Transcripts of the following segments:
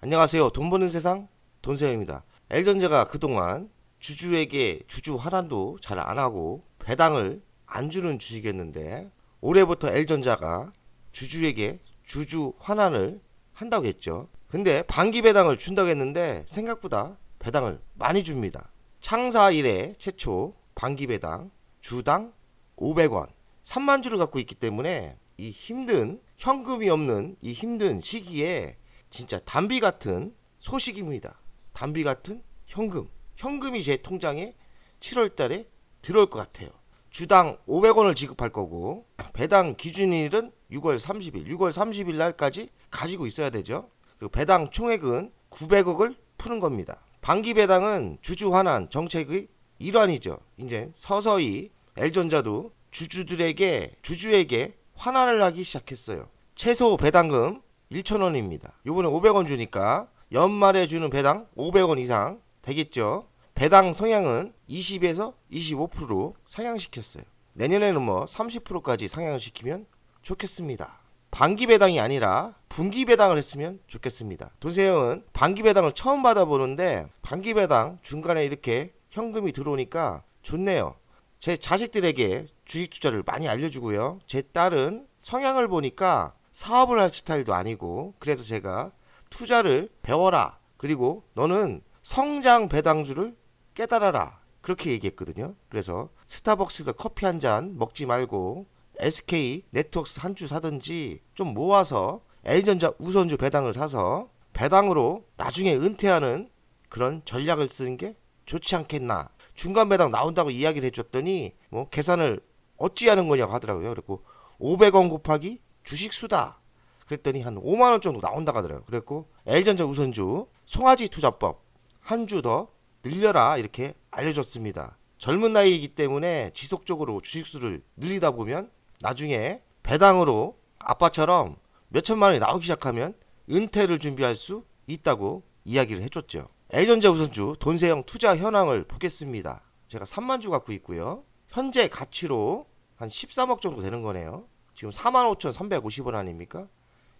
안녕하세요. 돈 버는 세상 돈세영입니다. L전자가 그동안 주주에게 주주 환원도 잘 안하고 배당을 안 주는 주식이었는데 올해부터 L전자가 주주에게 주주 환원을 한다고 했죠. 근데 반기 배당을 준다고 했는데 생각보다 배당을 많이 줍니다. 창사 이래 최초 반기 배당 주당 500원 3만 주를 갖고 있기 때문에 이 힘든 현금이 없는 이 힘든 시기에 진짜 담비 같은 소식입니다. 담비 같은 현금이 제 통장에 7월 달에 들어올 것 같아요. 주당 500원을 지급할 거고 배당 기준일은 6월 30일 날까지 가지고 있어야 되죠. 그리고 배당 총액은 900억을 푸는 겁니다. 반기 배당은 주주 환원 정책의 일환이죠. 이제 서서히 L전자도 주주에게 환원을 하기 시작했어요. 최소 배당금 1,000원입니다. 요번에 500원 주니까 연말에 주는 배당 500원 이상 되겠죠. 배당 성향은 20에서 25%로 상향시켰어요. 내년에는 30%까지 상향을 시키면 좋겠습니다. 반기 배당이 아니라 분기 배당을 했으면 좋겠습니다. 돈세영은 반기 배당을 처음 받아보는데 반기 배당 중간에 이렇게 현금이 들어오니까 좋네요. 제 자식들에게 주식 투자를 많이 알려주고요. 제 딸은 성향을 보니까 사업을 할 스타일도 아니고 그래서 제가 투자를 배워라. 그리고 너는 성장 배당주를 깨달아라. 그렇게 얘기했거든요. 그래서 스타벅스에서 커피 한 잔 먹지 말고 SK 네트워크스 한 주 사든지 좀 모아서 L전자 우선주 배당을 사서 배당으로 나중에 은퇴하는 그런 전략을 쓰는 게 좋지 않겠나. 중간 배당 나온다고 이야기를 해줬더니 계산을 어찌 하는 거냐고 하더라고요. 그리고 500원 곱하기 주식수다. 그랬더니 한 5만원 정도 나온다고 하더라고요. 그랬고 L전자 우선주 송아지 투자법 한 주 더 늘려라 이렇게 알려줬습니다. 젊은 나이이기 때문에 지속적으로 주식수를 늘리다 보면 나중에 배당으로 아빠처럼 몇천만원이 나오기 시작하면 은퇴를 준비할 수 있다고 이야기를 해줬죠. L전자 우선주 돈세영 투자 현황을 보겠습니다. 제가 3만주 갖고 있고요. 현재 가치로 한 13억 정도 되는 거네요. 지금 45,350원 아닙니까?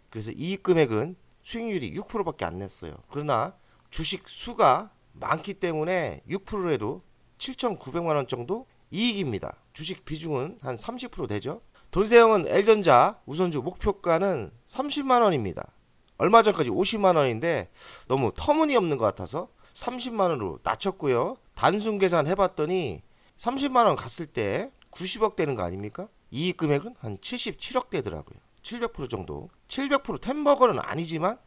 그래서 이익 금액은 수익률이 6%밖에 안 냈어요. 그러나 주식 수가 많기 때문에 6%에도 7,900만원 정도 이익입니다. 주식 비중은 한 30% 되죠. 돈세영은 L전자 우선주 목표가는 30만원입니다. 얼마 전까지 50만원인데 너무 터무니없는 것 같아서 30만원으로 낮췄고요. 단순 계산 해봤더니 30만원 갔을 때 90억 되는 거 아닙니까? 이익 금액은 한 77억 되더라고요. 700% 정도. 700% 템버거는 아니지만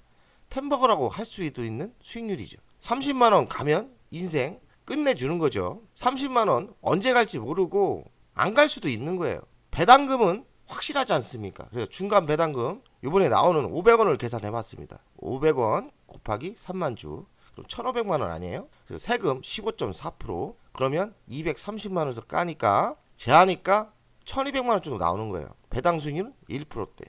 템버거라고 할 수도 있는 수익률이죠. 30만원 가면 인생 끝내주는 거죠. 30만원 언제 갈지 모르고 안 갈 수도 있는 거예요. 배당금은 확실하지 않습니까? 그래서 중간 배당금 이번에 나오는 500원을 계산해봤습니다. 500원 곱하기 3만주 그럼 1,500만원 아니에요? 그래서 세금 15.4% 그러면 230만원에서 까니까 제하니까 1,200만원 정도 나오는 거예요. 배당 수익률은 1%대.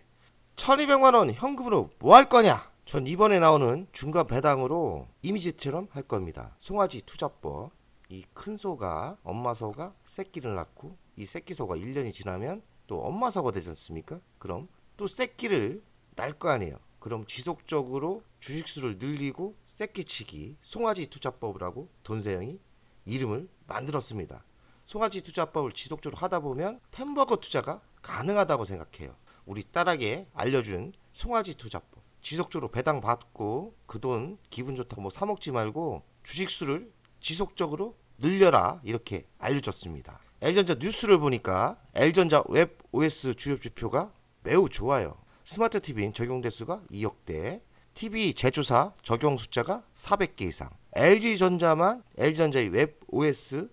1,200만원 현금으로 뭐 할 거냐? 전 이번에 나오는 중간 배당으로 이미지처럼 할 겁니다. 송아지 투자법. 이 큰 소가 엄마 소가 새끼를 낳고 이 새끼 소가 1년이 지나면 또 엄마 소가 되지 않습니까? 그럼 또 새끼를 낳을 거 아니에요. 그럼 지속적으로 주식수를 늘리고 새끼치기 송아지 투자법이라고 돈세영이 이름을 만들었습니다. 송아지 투자법을 지속적으로 하다 보면 템버거 투자가 가능하다고 생각해요. 우리 딸에게 알려준 송아지 투자법. 지속적으로 배당 받고 그 돈 기분 좋다고 사 먹지 말고 주식수를 지속적으로 늘려라 이렇게 알려줬습니다. L전자 뉴스를 보니까 L전자 웹 OS 주요 지표가 매우 좋아요. 스마트 TV인 적용 대수가 2억대, TV 제조사 적용 숫자가 400개 이상. LG전자만 L전자의 웹 OS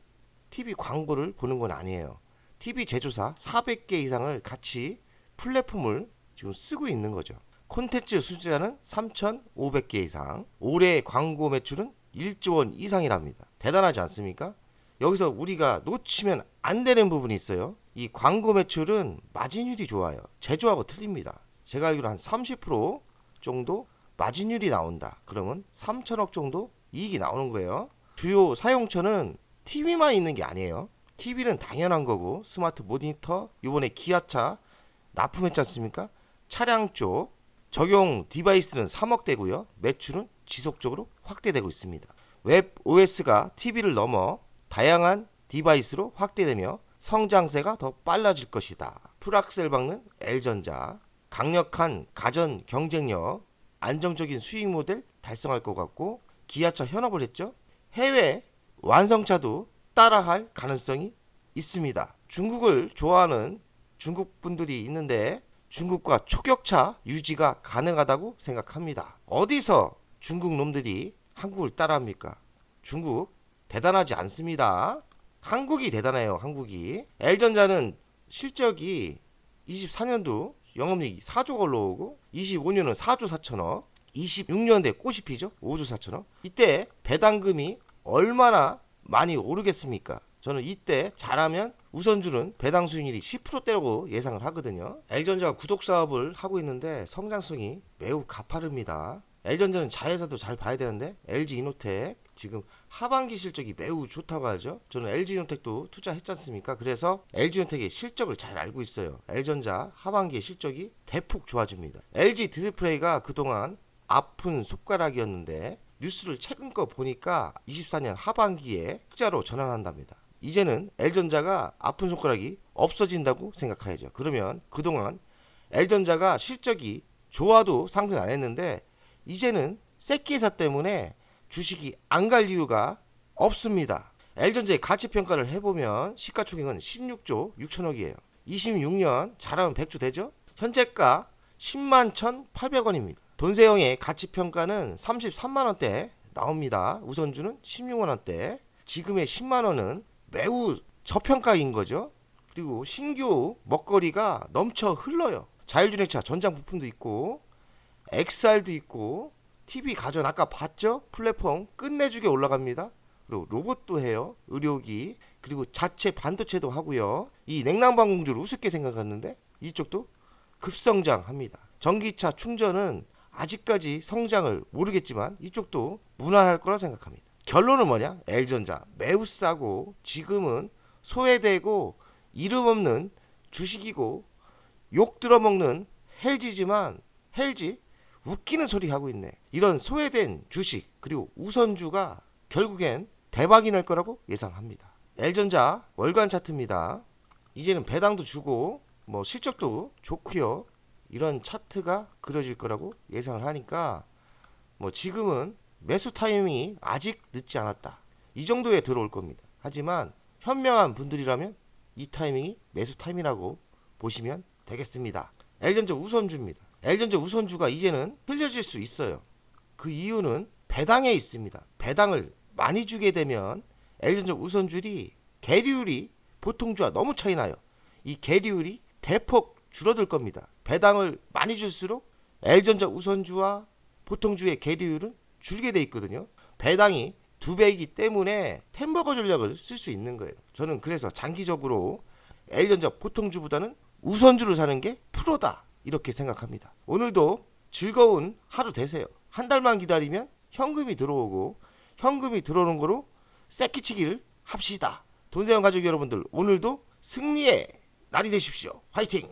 TV 광고를 보는 건 아니에요. TV 제조사 400개 이상을 같이 플랫폼을 지금 쓰고 있는 거죠. 콘텐츠 숫자는 3,500개 이상. 올해 광고 매출은 1조 원 이상이랍니다. 대단하지 않습니까? 여기서 우리가 놓치면 안 되는 부분이 있어요. 이 광고 매출은 마진율이 좋아요. 제조하고 틀립니다. 제가 알기로 한 30% 정도 마진율이 나온다. 그러면 3천억 정도 이익이 나오는 거예요. 주요 사용처는 TV만 있는 게 아니에요. TV는 당연한 거고 스마트 모니터 이번에 기아차 납품했지 않습니까? 차량 쪽 적용 디바이스는 3억 대고요. 매출은 지속적으로 확대되고 있습니다. 웹 OS가 TV를 넘어 다양한 디바이스로 확대되며 성장세가 더 빨라질 것이다. 풀악셀 박는 L전자, 강력한 가전 경쟁력, 안정적인 수익 모델 달성할 것 같고, 기아차 현업을 했죠. 해외 완성차도 따라할 가능성이 있습니다. 중국을 좋아하는 중국 분들이 있는데 중국과 초격차 유지가 가능하다고 생각합니다. 어디서 중국 놈들이 한국을 따라합니까? 중국 대단하지 않습니다. 한국이 대단해요. 한국이. L전자는 실적이 24년도 영업이익이 4조가 올라오고 25년은 4조 4천억, 26년대 꽃이 피죠. 5조 4천억. 이때 배당금이 얼마나 많이 오르겠습니까? 저는 이때 잘하면 우선주는 배당 수익률이 10%대라고 예상을 하거든요. L전자가 구독 사업을 하고 있는데 성장성이 매우 가파릅니다. L전자는 자회사도 잘 봐야 되는데 LG이노텍 지금 하반기 실적이 매우 좋다고 하죠. 저는 LG이노텍도 투자했지 않습니까? 그래서 LG이노텍의 실적을 잘 알고 있어요. L전자 하반기의 실적이 대폭 좋아집니다. LG 디스플레이가 그동안 아픈 손가락이었는데 뉴스를 최근 거 보니까 24년 하반기에 흑자로 전환한답니다. 이제는 L전자가 아픈 손가락이 없어진다고 생각해야죠. 그러면 그동안 L전자가 실적이 좋아도 상승 안 했는데 이제는 새끼회사 때문에 주식이 안 갈 이유가 없습니다. L전자의 가치평가를 해보면 시가총액은 16조 6천억이에요. 26년 잘하면 100조 되죠? 현재가 10만 1,800원입니다. 돈세형의 가치평가는 33만원대 나옵니다. 우선주는 16만원대. 지금의 10만원은 매우 저평가인 거죠. 그리고 신규 먹거리가 넘쳐 흘러요. 자율주행차 전장 부품도 있고 XR도 있고 TV 가전 아까 봤죠? 플랫폼 끝내주게 올라갑니다. 그리고 로봇도 해요. 의료기 그리고 자체 반도체도 하고요. 이 냉난방공주를 우습게 생각했는데 이쪽도 급성장합니다. 전기차 충전은 아직까지 성장을 모르겠지만 이쪽도 무난할 거라 생각합니다. 결론은 뭐냐? L전자 매우 싸고 지금은 소외되고 이름 없는 주식이고 욕 들어먹는 헬지지만 헬지 웃기는 소리 하고 있네. 이런 소외된 주식 그리고 우선주가 결국엔 대박이 날 거라고 예상합니다. L전자 월간 차트입니다. 이제는 배당도 주고 뭐 실적도 좋고요. 이런 차트가 그려질 거라고 예상을 하니까 뭐 지금은 매수 타이밍이 아직 늦지 않았다. 이 정도에 들어올 겁니다. 하지만 현명한 분들이라면 이 타이밍이 매수 타이밍이라고 보시면 되겠습니다. L전자 우선주입니다. L전자 우선주가 이제는 흘려질 수 있어요. 그 이유는 배당에 있습니다. 배당을 많이 주게 되면 L전자 우선주리 계리율이 보통주와 너무 차이 나요. 이 계리율이 대폭 줄어들 겁니다. 배당을 많이 줄수록 L전자 우선주와 보통주의 계리율은 줄게 돼 있거든요. 배당이 2배이기 때문에 템버거 전략을 쓸 수 있는 거예요. 저는 그래서 장기적으로 L전자 보통주보다는 우선주를 사는 게 프로다 이렇게 생각합니다. 오늘도 즐거운 하루 되세요. 한 달만 기다리면 현금이 들어오고 현금이 들어오는 거로 새끼치기를 합시다. 돈세형 가족 여러분들 오늘도 승리의 날이 되십시오. 화이팅!